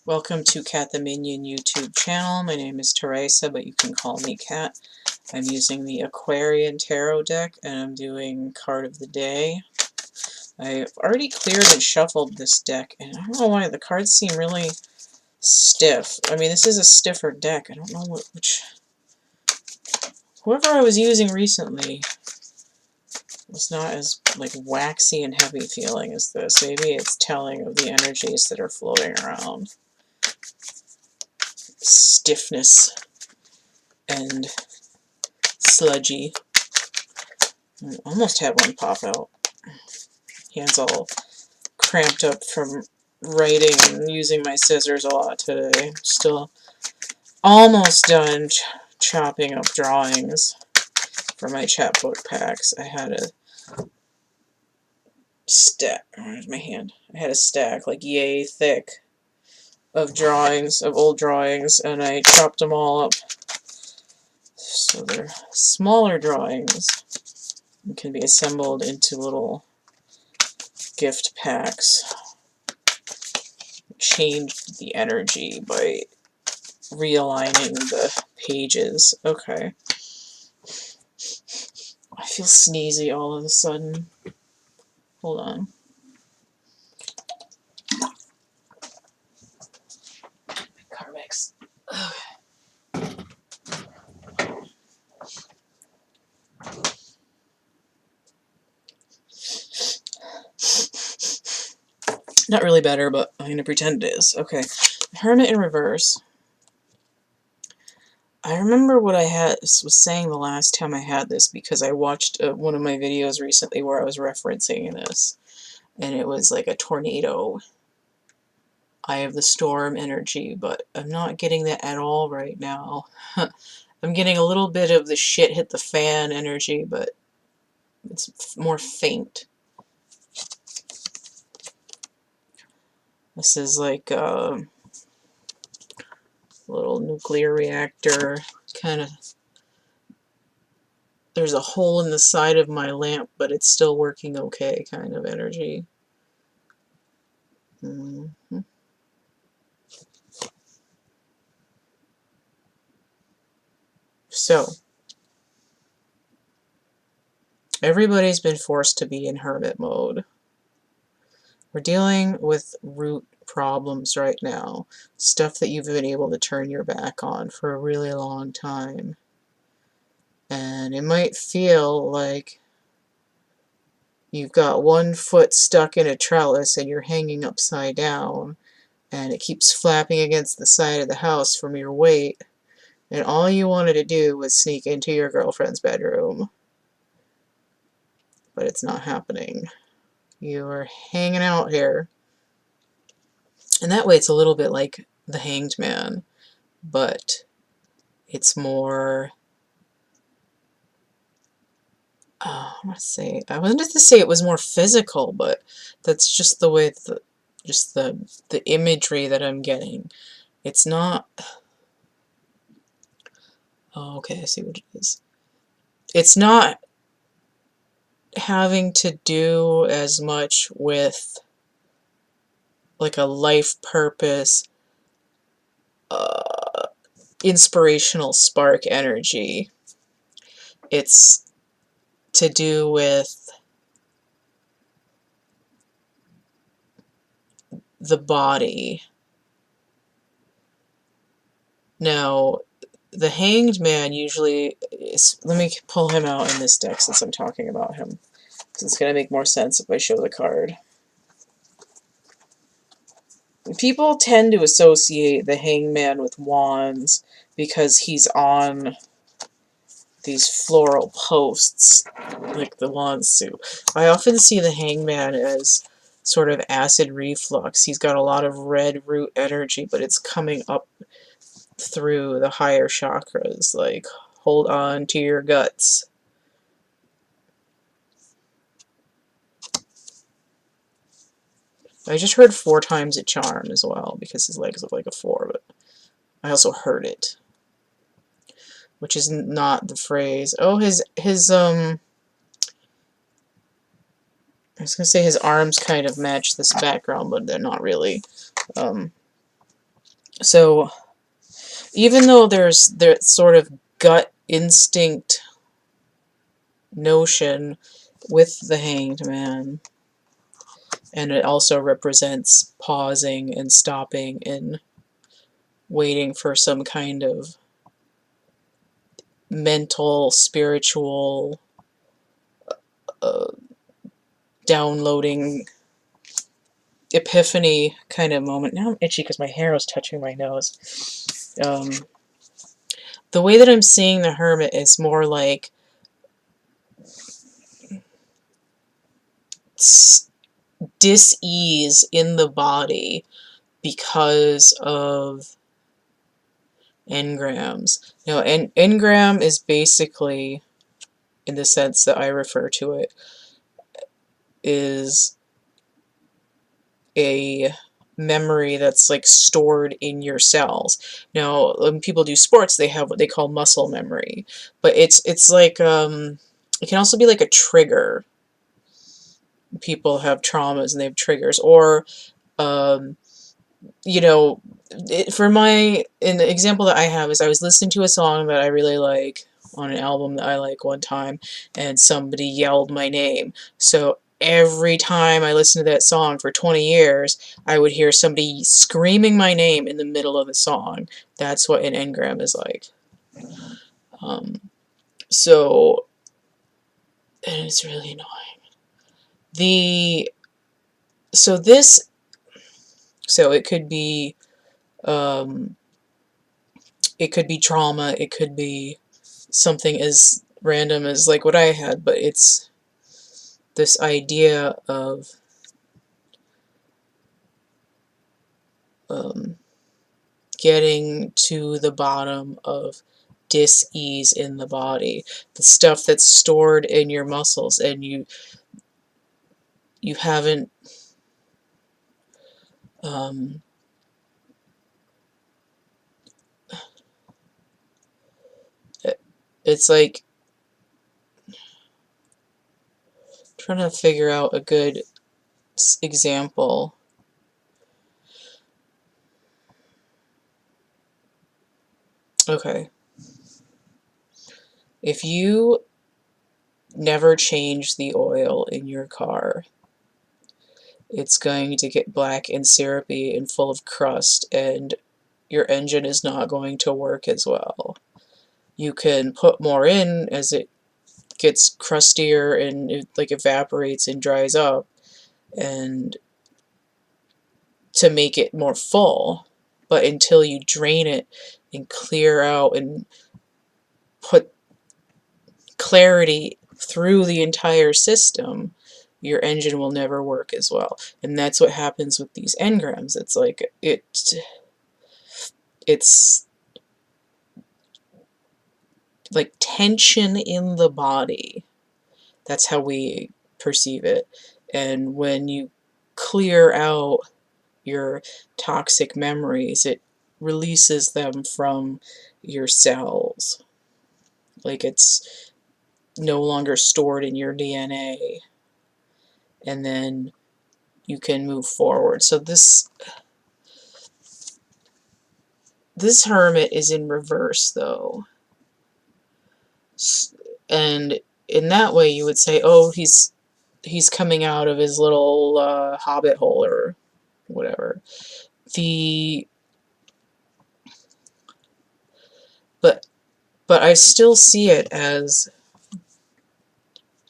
Welcome to CATtheMinion YouTube channel. My name is Teresa, but you can call me Cat. I'm using the Aquarian Tarot deck, and I'm doing Card of the Day. I've already cleared and shuffled this deck, and I don't know why the cards seem really stiff. I mean, this is a stiffer deck. I don't know which... Whoever I was using recently was not as, like, waxy and heavy feeling as this. Maybe it's telling of the energies that are floating around. Stiffness and sludgy. I almost had one pop out. Hands all cramped up from writing and using my scissors a lot today. Still almost done chopping up drawings for my chapbook packs. I had a stack. Where's my hand? I had a stack like yay thick of drawings, of old drawings, and I chopped them all up. So they're smaller drawings and can be assembled into little gift packs. Changed the energy by realigning the pages. Okay. I feel sneezy all of a sudden. Hold on. Carmex. Not really better, but I'm going to pretend it is. Okay. Hermit in reverse. I remember what I was saying the last time I had this because I watched one of my videos recently where I was referencing this. And it was like a tornado. Eye of the storm energy, but I'm not getting that at all right now. I'm getting a little bit of the shit hit the fan energy, but it's more faint. This is like a little nuclear reactor kind of. There's a hole in the side of my lamp, but it's still working okay kind of energy. So, everybody's been forced to be in hermit mode. We're dealing with root problems right now. Stuff that you've been able to turn your back on for a really long time. And it might feel like you've got one foot stuck in a trellis and you're hanging upside down. And it keeps flapping against the side of the house from your weight. And all you wanted to do was sneak into your girlfriend's bedroom. But it's not happening. You're hanging out here. And that way it's a little bit like the Hanged Man, but it's more, I wanted to say it was more physical, but that's just the way, the imagery that I'm getting. It's not, oh, okay, I see what it is. It's not having to do as much with like a life purpose, inspirational spark energy. It's to do with the body. Now, the Hanged Man usually is, let me pull him out in this deck since I'm talking about him, because it's going to make more sense if I show the card. People tend to associate the Hanged Man with wands because he's on these floral posts, like the wand suit. I often see the Hanged Man as sort of acid reflux. He's got a lot of red root energy, but it's coming up through the higher chakras, like hold on to your guts. I just heard 4 times a charm as well, because his legs look like a 4, but I also heard it. Which is not the phrase. Oh, his I was gonna say his arms kind of match this background, but they're not really. So even though there's that sort of gut instinct notion with the Hanged Man, and it also represents pausing and stopping and waiting for some kind of mental, spiritual, uh, downloading epiphany kind of moment. Now I'm itchy because my hair is touching my nose. The way that I'm seeing the Hermit is more like dis-ease in the body because of engrams. Now, engram is basically, in the sense that I refer to it, is a memory that's like stored in your cells. Now, when people do sports, they have what they call muscle memory, but it's like it can also be like a trigger. People have traumas and they have triggers, or um, you know, in the example that I have is I was listening to a song that I really like on an album that I like one time, and somebody yelled my name. So every time I listened to that song for 20 years, I would hear somebody screaming my name in the middle of the song. That's what an engram is like. Um, so, and it's really annoying. The so this so um, it could be trauma, it could be something as random as like what I had, but it's this idea of um, getting to the bottom of dis-ease in the body, the stuff that's stored in your muscles, and you haven't um, it's like trying to figure out a good example. Okay, if you never change the oil in your car, it's going to get black and syrupy and full of crust, and your engine is not going to work as well. You can put more in as it gets crustier and it like evaporates and dries up, and to make it more full, but until you drain it and clear out and put clarity through the entire system, your engine will never work as well. And that's what happens with these engrams. It's like it's like tension in the body. That's how we perceive it. And when you clear out your toxic memories, it releases them from your cells. Like it's no longer stored in your DNA. And then you can move forward. So this Hermit is in reverse, though. And in that way, you would say, oh, he's coming out of his little hobbit hole or whatever. But I still see it as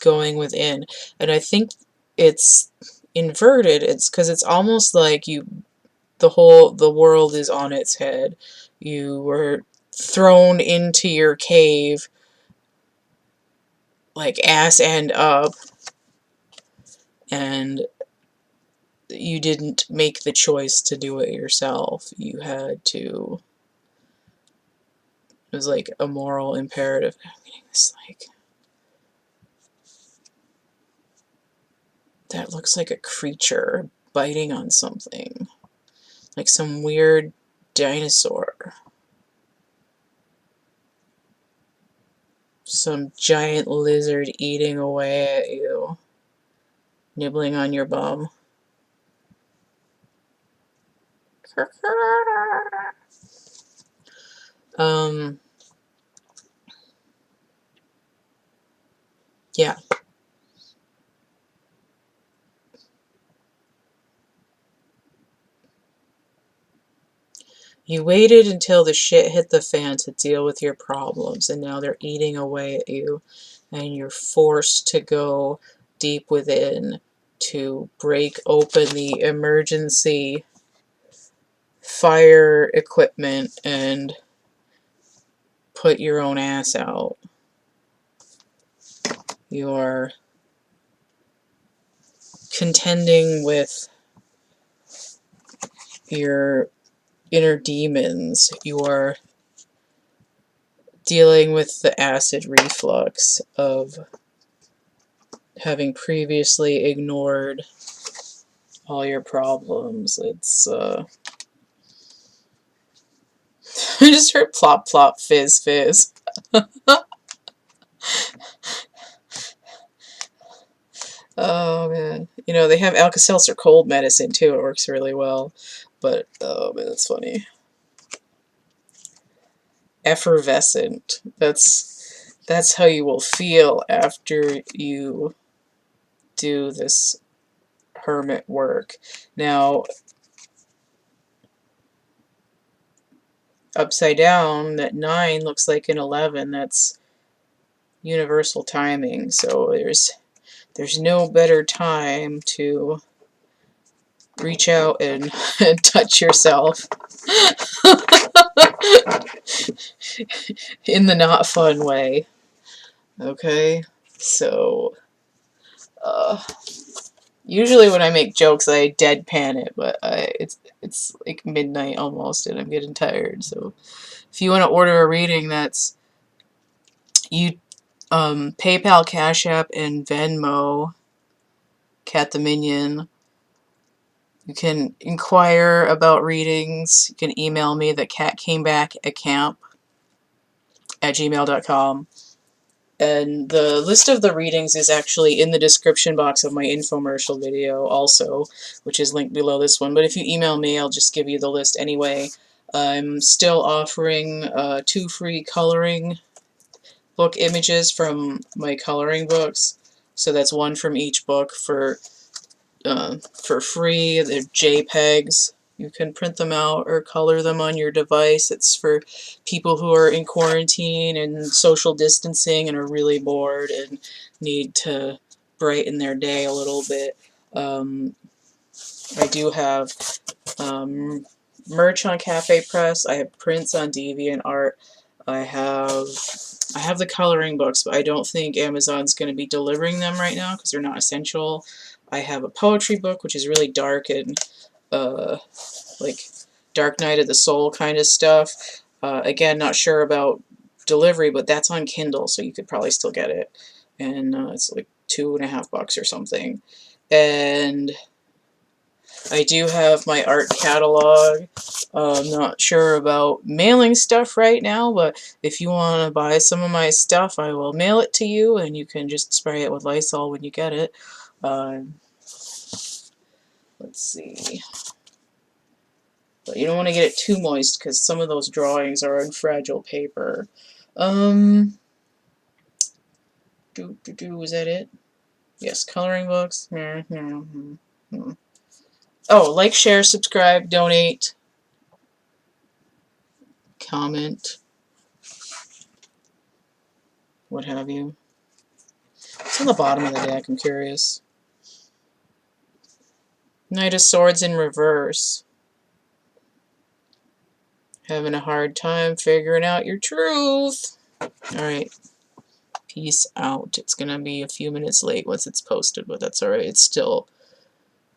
going within, and I think it's inverted. It's because it's almost like the world is on its head. You were thrown into your cave like ass end up, and you didn't make the choice to do it yourself. You had to. It was like a moral imperative. I'm getting this like that looks like a creature biting on something, like some weird dinosaur. Some giant lizard eating away at you, nibbling on your bum. Yeah. You waited until the shit hit the fan to deal with your problems, and now they're eating away at you, and you're forced to go deep within to break open the emergency fire equipment and put your own ass out. You're contending with your inner demons. You are dealing with the acid reflux of having previously ignored all your problems. It's, I just heard plop plop fizz fizz. Oh man. You know, they have Alka-Seltzer cold medicine too. It works really well. But, oh man, that's funny. Effervescent. That's how you will feel after you do this hermit work. Now, upside down, that 9 looks like an 11. That's universal timing. So there's no better time to reach out and, and touch yourself in the not fun way. Okay? So, usually when I make jokes, I deadpan it, but it's like midnight almost, and I'm getting tired. So, if you want to order a reading, that's PayPal, Cash App, and Venmo, CATtheMinion. You can inquire about readings. You can email me, thecatcamebackatcamp@gmail.com. And the list of the readings is actually in the description box of my infomercial video also, which is linked below this one. But if you email me, I'll just give you the list anyway. I'm still offering 2 free coloring book images from my coloring books. So that's 1 from each book for free. They're JPEGs. You can print them out or color them on your device. It's for people who are in quarantine and social distancing and are really bored and need to brighten their day a little bit. I do have merch on Cafe Press. I have prints on DeviantArt. I have the coloring books, but I don't think Amazon's going to be delivering them right now because they're not essential. I have a poetry book, which is really dark and like Dark Night of the Soul kind of stuff. Again, not sure about delivery, but that's on Kindle, so you could probably still get it. And it's like $2.50 or something. And I do have my art catalog. I'm not sure about mailing stuff right now, but if you want to buy some of my stuff, I will mail it to you, and you can just spray it with Lysol when you get it. Let's see. But you don't want to get it too moist because some of those drawings are on fragile paper. Is that it? Yes, coloring books. Oh, like, share, subscribe, donate, comment, what have you. It's on the bottom of the deck, I'm curious. Knight of Swords in reverse. Having a hard time figuring out your truth. Alright. Peace out. It's gonna be a few minutes late once it's posted, but that's alright. It's still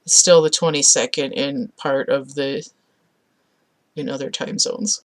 the 22nd in part of in other time zones.